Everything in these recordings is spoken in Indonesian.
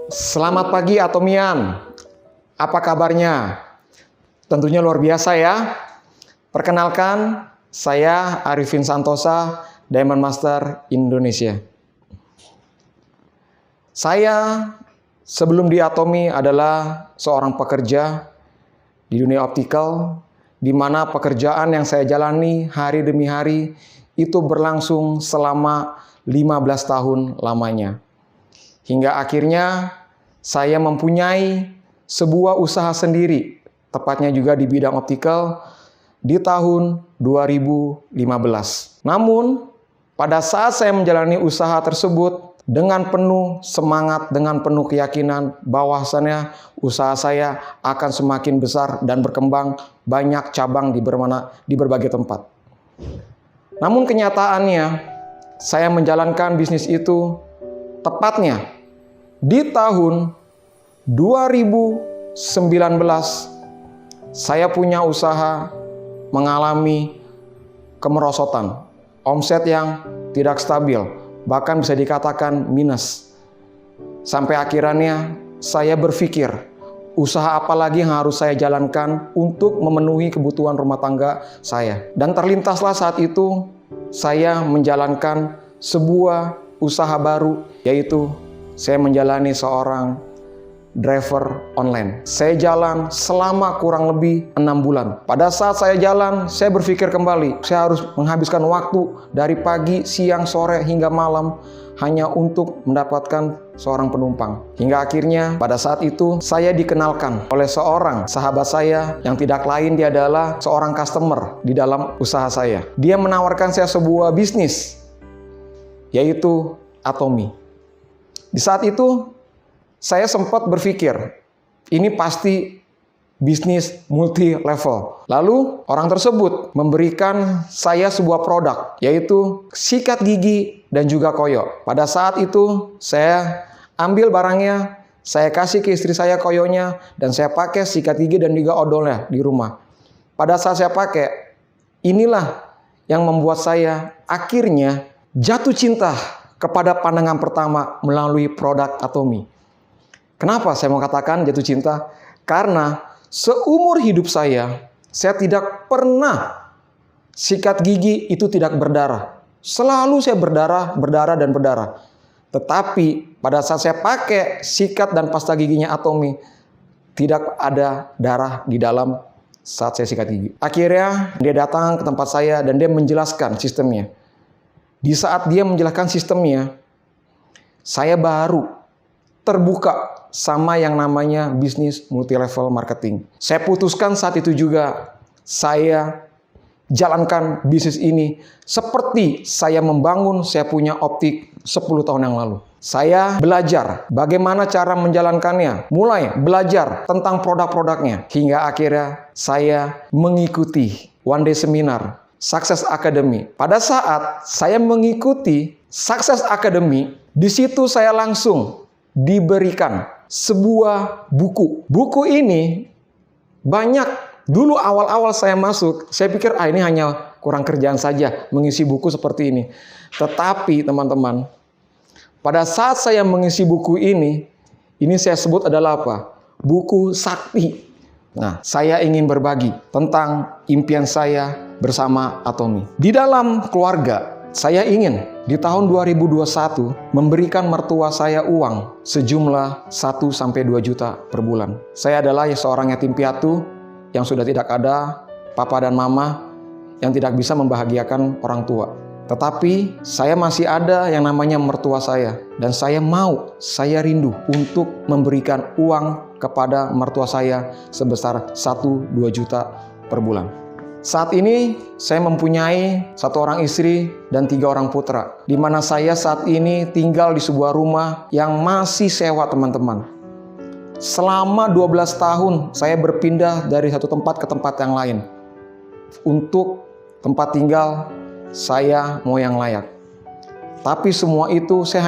Selamat pagi Atomian, apa kabarnya? Tentunya luar biasa ya. Perkenalkan, saya Arifin Santosa, Diamond Master Indonesia. Saya sebelum di Atomi adalah seorang pekerja di dunia optical, di mana pekerjaan yang saya jalani hari demi hari itu berlangsung selama 15 tahun lamanya. Hingga akhirnya saya mempunyai sebuah usaha sendiri, tepatnya juga di bidang optical di tahun 2015. Namun, pada saat saya menjalani usaha tersebut dengan penuh semangat, dengan penuh keyakinan bahwasannya usaha saya akan semakin besar dan berkembang, banyak cabang di berbagai tempat. Namun kenyataannya, saya menjalankan bisnis itu tepatnya di tahun 2019 saya punya usaha mengalami kemerosotan, omset yang tidak stabil, bahkan bisa dikatakan minus. Sampai akhirnya saya berpikir, usaha apa lagi yang harus saya jalankan untuk memenuhi kebutuhan rumah tangga saya. Dan terlintaslah saat itu saya menjalankan sebuah usaha baru, yaitu saya menjalani seorang driver online. Saya jalan selama kurang lebih 6 bulan. Pada saat saya jalan, saya berpikir kembali, saya harus menghabiskan waktu dari pagi, siang, sore, hingga malam hanya untuk mendapatkan seorang penumpang. Hingga akhirnya pada saat itu saya dikenalkan oleh seorang sahabat saya yang tidak lain dia adalah seorang customer di dalam usaha saya. Dia menawarkan saya sebuah bisnis, yaitu Atomi. Di saat itu, saya sempat berpikir, ini pasti bisnis multi level. Lalu, orang tersebut memberikan saya sebuah produk, yaitu sikat gigi dan juga koyo. Pada saat itu, saya ambil barangnya, saya kasih ke istri saya koyonya, dan saya pakai sikat gigi dan juga odolnya di rumah. Pada saat saya pakai, inilah yang membuat saya akhirnya jatuh cinta kepada pandangan pertama melalui produk Atomi. Kenapa saya mau katakan jatuh cinta? Karena seumur hidup saya tidak pernah sikat gigi itu tidak berdarah. Selalu saya berdarah dan berdarah. Tetapi pada saat saya pakai sikat dan pasta giginya Atomi, tidak ada darah di dalam saat saya sikat gigi. Akhirnya dia datang ke tempat saya dan dia menjelaskan sistemnya. Di saat dia menjelaskan sistemnya, saya baru terbuka sama yang namanya bisnis multi-level marketing. Saya putuskan saat itu juga, saya jalankan bisnis ini seperti saya membangun saya punya optik 10 tahun yang lalu. Saya belajar bagaimana cara menjalankannya, mulai belajar tentang produk-produknya, hingga akhirnya saya mengikuti one day seminar Success Academy. Pada saat saya mengikuti Success Academy, di situ saya langsung diberikan sebuah buku. Buku ini banyak, dulu awal-awal saya masuk, saya pikir ini hanya kurang kerjaan saja mengisi buku seperti ini. Tetapi teman-teman, pada saat saya mengisi buku ini saya sebut adalah apa? Buku sakti. Nah, saya ingin berbagi tentang impian saya bersama Atomi. Di dalam keluarga, saya ingin di tahun 2021 memberikan mertua saya uang sejumlah 1-2 juta per bulan. Saya adalah seorang yatim piatu yang sudah tidak ada papa dan mama yang tidak bisa membahagiakan orang tua. Tetapi saya masih ada yang namanya mertua saya. Dan saya rindu untuk memberikan uang kepada mertua saya sebesar 1-2 juta per bulan. Saat ini saya mempunyai 1 orang istri dan 3 orang putra. Di mana saya saat ini tinggal di sebuah rumah yang masih sewa teman-teman. Selama 12 tahun saya berpindah dari satu tempat ke tempat yang lain. Untuk tempat tinggal saya mau yang layak. Tapi semua itu saya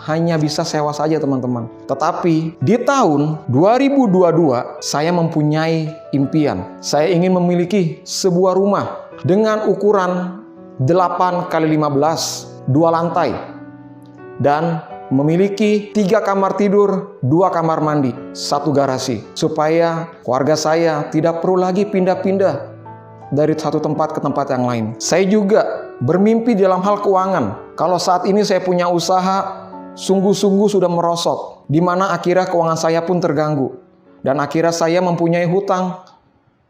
hanya bisa sewa saja teman-teman. Tetapi di tahun 2022 saya mempunyai impian. Saya ingin memiliki sebuah rumah dengan ukuran 8x15, 2 lantai. Dan memiliki 3 kamar tidur, 2 kamar mandi, 1 garasi. Supaya keluarga saya tidak perlu lagi pindah-pindah dari satu tempat ke tempat yang lain. Saya juga bermimpi dalam hal keuangan. Kalau saat ini saya punya usaha, sungguh-sungguh sudah merosot, di mana akhirnya keuangan saya pun terganggu. Dan akhirnya saya mempunyai hutang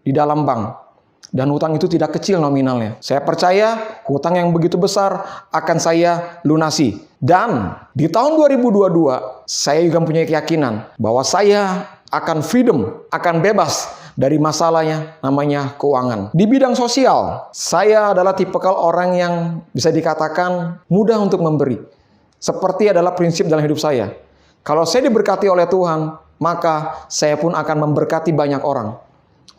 di dalam bank. Dan hutang itu tidak kecil nominalnya. Saya percaya hutang yang begitu besar akan saya lunasi. Dan di tahun 2022, saya juga mempunyai keyakinan bahwa saya akan freedom, akan bebas dari masalahnya namanya keuangan. Di bidang sosial, saya adalah tipikal orang yang bisa dikatakan mudah untuk memberi. Seperti adalah prinsip dalam hidup saya. Kalau saya diberkati oleh Tuhan, maka saya pun akan memberkati banyak orang.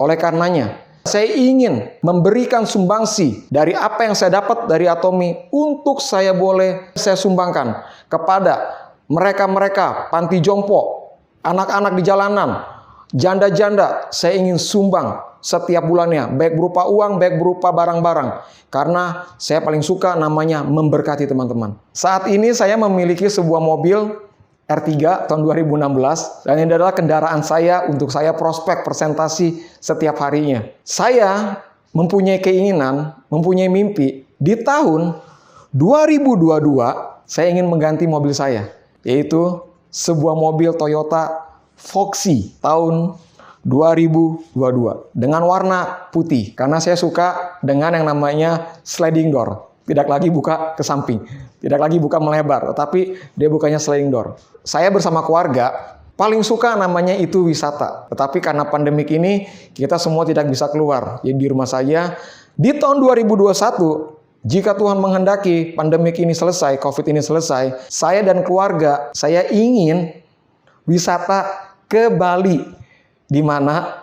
Oleh karenanya, saya ingin memberikan sumbangsi dari apa yang saya dapat dari Atomi untuk saya sumbangkan kepada mereka-mereka panti jompo, anak-anak di jalanan, janda-janda. Saya ingin sumbang setiap bulannya, baik berupa uang, baik berupa barang-barang. Karena saya paling suka namanya memberkati teman-teman. Saat ini saya memiliki sebuah mobil R3 tahun 2016, dan ini adalah kendaraan saya untuk saya prospek presentasi setiap harinya. Saya mempunyai keinginan, mempunyai mimpi di tahun 2022 saya ingin mengganti mobil saya, yaitu sebuah mobil Toyota Foxy tahun 2022 dengan warna putih, karena saya suka dengan yang namanya sliding door. Tidak lagi buka ke samping, tidak lagi buka melebar, tetapi dia bukanya sliding door. Saya bersama keluarga paling suka namanya itu wisata. Tetapi karena pandemik ini kita semua tidak bisa keluar, jadi di rumah saja. Di tahun 2021, jika Tuhan menghendaki pandemik ini selesai, COVID ini selesai, saya dan keluarga saya ingin wisata ke Bali, di mana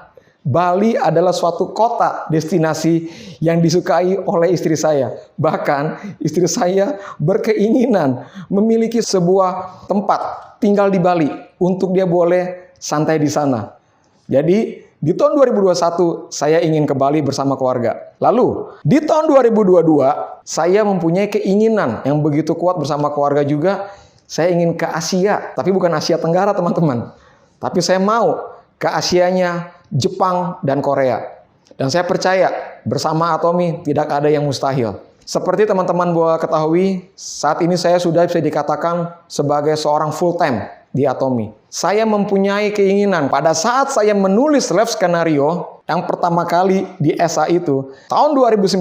Bali adalah suatu kota destinasi yang disukai oleh istri saya. Bahkan istri saya berkeinginan memiliki sebuah tempat tinggal di Bali untuk dia boleh santai di sana. Jadi di tahun 2021 saya ingin ke Bali bersama keluarga. Lalu di tahun 2022 saya mempunyai keinginan yang begitu kuat bersama keluarga juga. Saya ingin ke Asia, tapi bukan Asia Tenggara teman-teman. Tapi saya mau ke Asianya Jepang dan Korea. Dan saya percaya bersama Atomi tidak ada yang mustahil. Seperti teman-teman boleh ketahui, saat ini saya sudah bisa dikatakan sebagai seorang full time di Atomi. Saya mempunyai keinginan pada saat saya menulis life skenario yang pertama kali di SA itu, tahun 2019,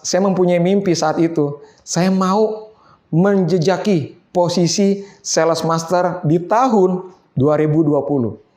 saya mempunyai mimpi saat itu. Saya mau menjejaki posisi sales master di tahun 2020.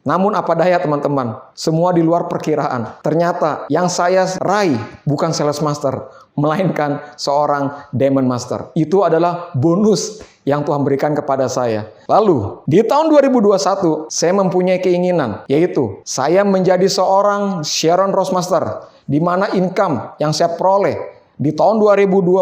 Namun apa daya teman-teman, semua di luar perkiraan. Ternyata yang saya raih bukan sales master, melainkan seorang diamond master. Itu adalah bonus yang Tuhan berikan kepada saya. Lalu, di tahun 2021, saya mempunyai keinginan, yaitu saya menjadi seorang Sharon Rose Master, di mana income yang saya peroleh di tahun 2021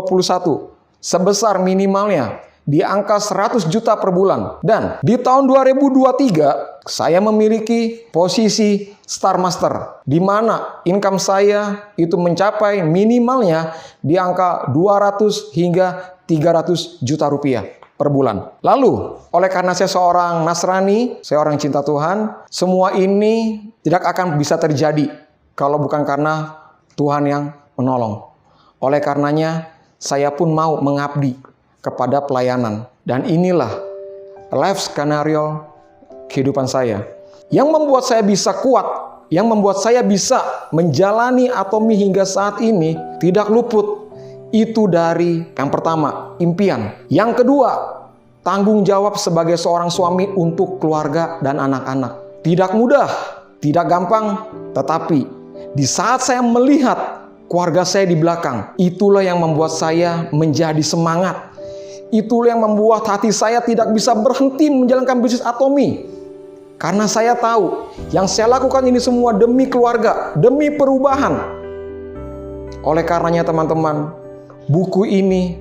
sebesar minimalnya di angka 100 juta per bulan. Dan di tahun 2023, saya memiliki posisi Star Master, di mana income saya itu mencapai minimalnya di angka 200 hingga 300 juta rupiah per bulan. Lalu, oleh karena saya seorang Nasrani, saya orang cinta Tuhan, semua ini tidak akan bisa terjadi kalau bukan karena Tuhan yang menolong. Oleh karenanya, saya pun mau mengabdi kepada pelayanan. Dan inilah life skenario kehidupan saya. Yang membuat saya bisa kuat, yang membuat saya bisa menjalani Atomi hingga saat ini tidak luput. Itu dari yang pertama, impian. Yang kedua, tanggung jawab sebagai seorang suami untuk keluarga dan anak-anak. Tidak mudah, tidak gampang, tetapi di saat saya melihat keluarga saya di belakang, itulah yang membuat saya menjadi semangat. Itulah yang membuat hati saya tidak bisa berhenti menjalankan bisnis Atomi. Karena saya tahu yang saya lakukan ini semua demi keluarga, demi perubahan. Oleh karenanya teman-teman, buku ini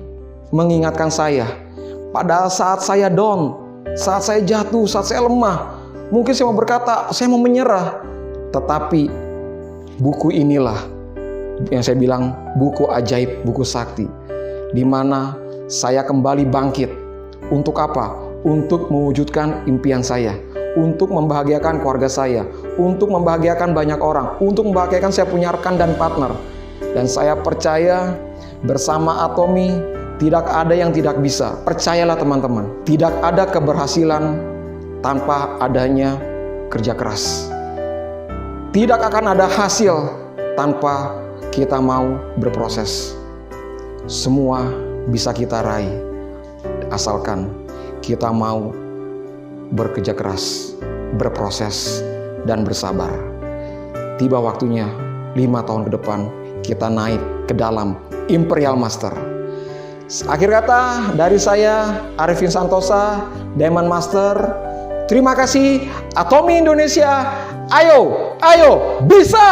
mengingatkan saya pada saat saya down, saat saya jatuh, saat saya lemah. Mungkin saya mau berkata, saya mau menyerah. Tetapi buku inilah yang saya bilang buku ajaib, buku sakti. Di mana saya kembali bangkit, Untuk apa? Untuk mewujudkan impian saya, untuk membahagiakan keluarga saya, untuk membahagiakan banyak orang, untuk membahagiakan saya punya rekan dan partner. Dan saya percaya bersama Atomy tidak ada yang tidak bisa. Percayalah teman-teman, tidak ada keberhasilan tanpa adanya kerja keras. Tidak akan ada hasil tanpa kita mau berproses. Semua bisa kita raih asalkan kita mau bekerja keras, berproses, dan bersabar. Tiba waktunya 5 tahun ke depan kita naik ke dalam Imperial Master. Akhir kata dari saya, Arifin Santosa, Diamond Master. Terima kasih Atomy Indonesia. Ayo bisa!